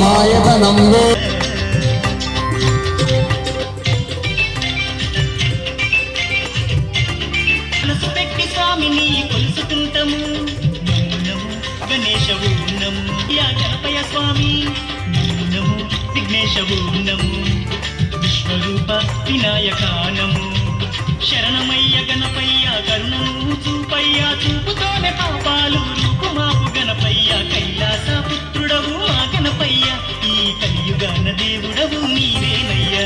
మాయతనంలో స్వామిని కొలుసుకుంటాము గణేశవు నము గణపయ స్వామి నము విఘ్నేశవు నము విశ్వరూప వినాయకానము శరణమయ్య గణపయ్య కరుణము చూపయ్య చూపుతోనే పాపాలు రూపుమాపు గణపయ్య కైలాస పుత్రుడవు ఆ గణపయ్య ఈ కలియుగాన దేవుడవు నీవేనయ్య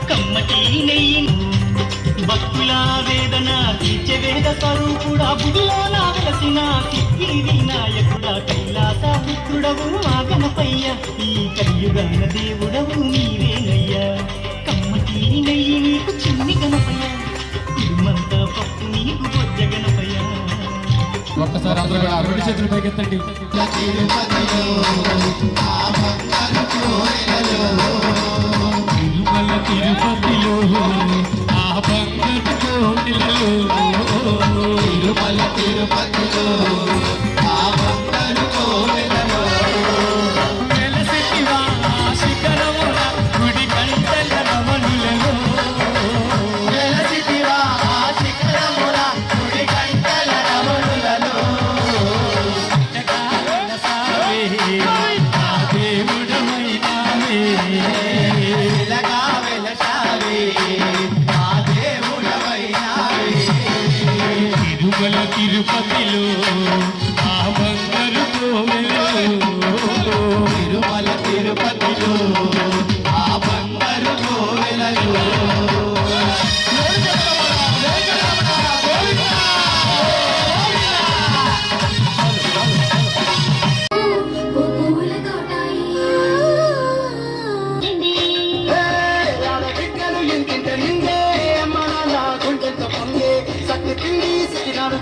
కమ్మటి నెయ్యిను భక్తుల వేదన తీర్చే వేద స్వరూపుడా బుడిలో నా వెలసిన సిద్ధి వినాయకుడా కైలాస పుత్రుడవు ఆ గణపయ్య ఈ కలియుగాన దేవుడవు నీవేనయ్య కమ్మటి నెయ్యి నీకు చిన్ని గణపయ్య కుటుంబంతా పప్పు నీకు బొజ్జ గణపయ్య ఒక్కసారి అందరూ రెండు చేతులు పైకెత్తండి తిరుపతిలో ఆ బంగారు కోటెలలో తిరుమల తిరుపతిలో ఆ బంగారు కోటెలలో వెలసిటివా శిఖరముల గుడి కంటల రమణులలో వెలసిటివా శిఖరముల గుడి కంటల రమణులలో తిరుమల తిరుపతిలో ఆ బంగారు కోవెలలో తిరుమల తిరుపతిలో ఆ బంగారు కోవెలలో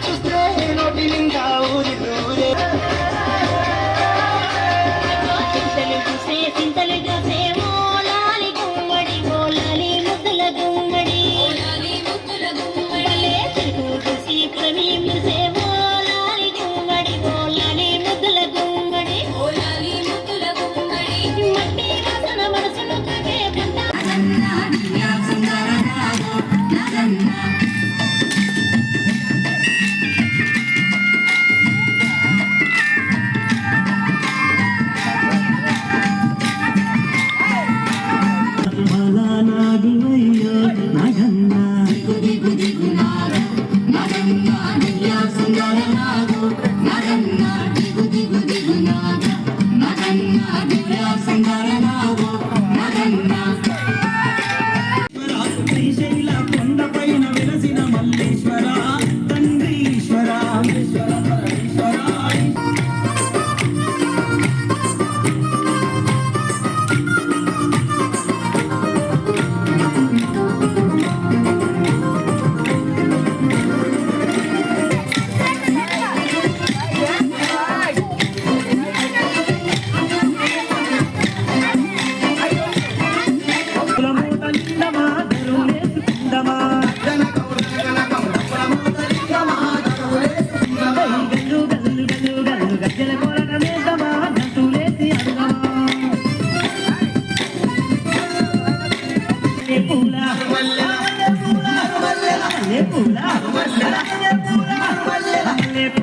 చూస్తే నోటి నిండా ఊరి చింతలు చూసే చింతలు చూసే ఓలాలి గుమ్మడి ఓలాలి ముద్దుల గుమ్మడి తెలుగు చూసి ప్రవీణ్ చూసే ఓలాలి గుమ్మడి ఓలాలి ముద్దుల గుమ్మడి మట్టి వాసన మనసును తాకే కొండపైన వెలసిన మల్లేశ్వర తండ్రి ఈశ్వర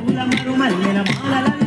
పూల మరు మల్లెల మాలల